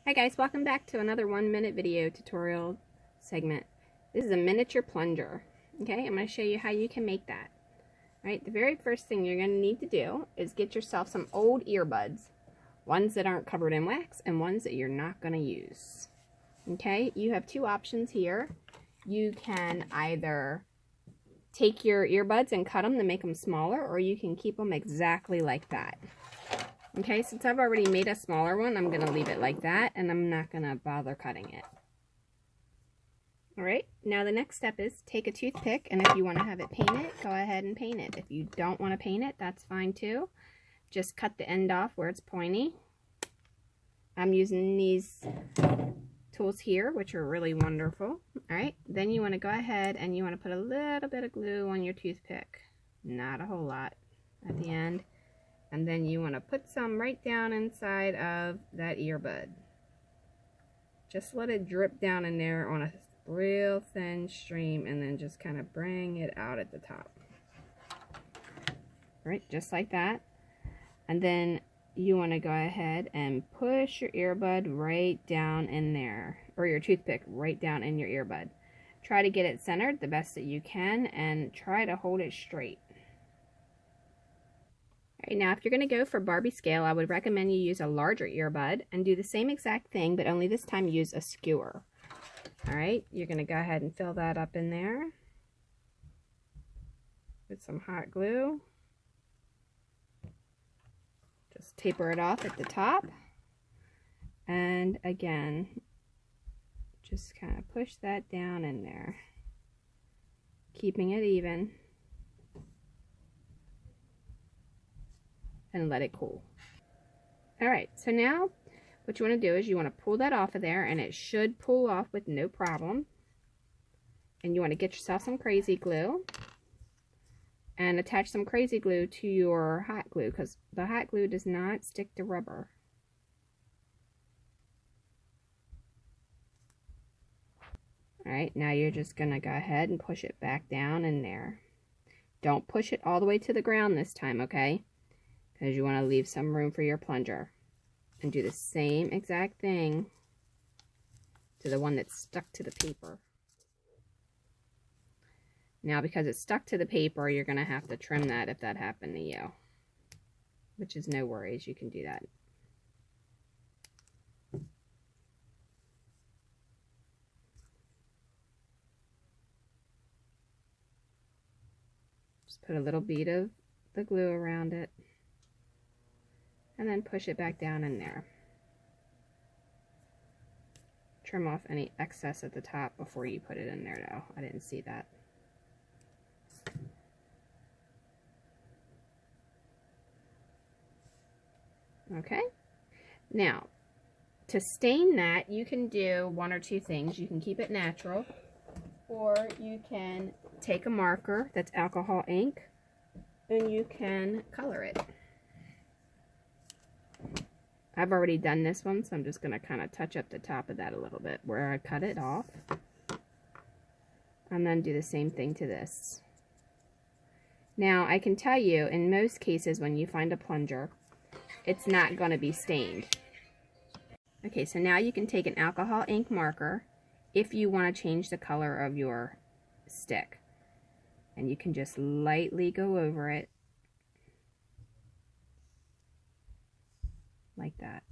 Hi guys, welcome back to another 1-minute video tutorial segment. This is a miniature plunger. Okay, I'm going to show you how you can make that. Alright, the very first thing you're going to need to do is get yourself some old earbuds. Ones that aren't covered in wax and ones that you're not going to use. Okay, you have two options here. You can either take your earbuds and cut them to make them smaller, or you can keep them exactly like that. Okay, since I've already made a smaller one, I'm going to leave it like that, and I'm not going to bother cutting it. Alright, now the next step is take a toothpick, and if you want to have it painted, go ahead and paint it. If you don't want to paint it, that's fine too. Just cut the end off where it's pointy. I'm using these tools here, which are really wonderful. Alright, then you want to go ahead and you want to put a little bit of glue on your toothpick. Not a whole lot at the end. And then you want to put some right down inside of that earbud. Just let it drip down in there on a real thin stream, and then just kind of bring it out at the top. Right, just like that. And then you want to go ahead and push your earbud right down in there, or your toothpick right down in your earbud. Try to get it centered the best that you can, and try to hold it straight. Alright, now if you're going to go for Barbie scale, I would recommend you use a larger earbud and do the same exact thing, but only this time use a skewer. Alright, you're going to go ahead and fill that up in there with some hot glue. Just taper it off at the top. And again, just kind of push that down in there, keeping it even. And let it cool. Alright, so now what you want to do is you want to pull that off of there, and it should pull off with no problem. And you want to get yourself some crazy glue and attach some crazy glue to your hot glue, because the hot glue does not stick to rubber. Alright, now you're just going to go ahead and push it back down in there. Don't push it all the way to the ground this time, okay? Because you want to leave some room for your plunger. And do the same exact thing to the one that's stuck to the paper. Now, because it's stuck to the paper, you're going to have to trim that if that happened to you. Which is no worries, you can do that. Just put a little bead of the glue around it. And then push it back down in there. Trim off any excess at the top before you put it in there though. I didn't see that. Okay. Now, to stain that, you can do one or two things. You can keep it natural, or you can take a marker that's alcohol ink and you can color it. I've already done this one, so I'm just going to kind of touch up the top of that a little bit where I cut it off. And then do the same thing to this. Now, I can tell you, in most cases when you find a plunger, it's not going to be stained. Okay, so now you can take an alcohol ink marker if you want to change the color of your stick. And you can just lightly go over it. Like that.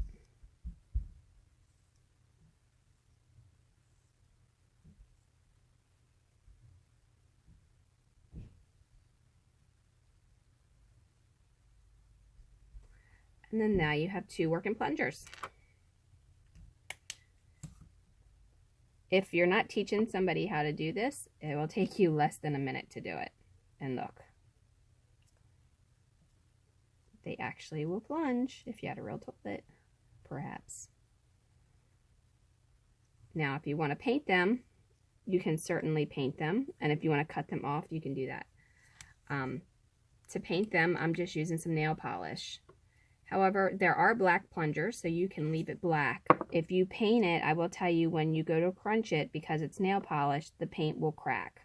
And then now you have two working plungers. If you're not teaching somebody how to do this, it will take you less than a minute to do it. And look. They actually will plunge if you had a real toilet, perhaps. Now, if you want to paint them, you can certainly paint them. And if you want to cut them off, you can do that. To paint them, I'm just using some nail polish. However, there are black plungers, so you can leave it black. If you paint it, I will tell you when you go to crunch it, because it's nail polish, the paint will crack.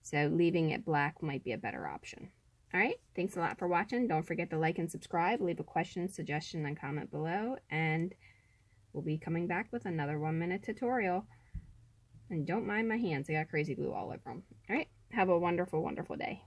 So leaving it black might be a better option. Alright, thanks a lot for watching. Don't forget to like and subscribe. Leave a question, suggestion, and comment below. And will be coming back with another 1-minute tutorial. And don't mind my hands, I got crazy glue all over them. Alright, have a wonderful, wonderful day.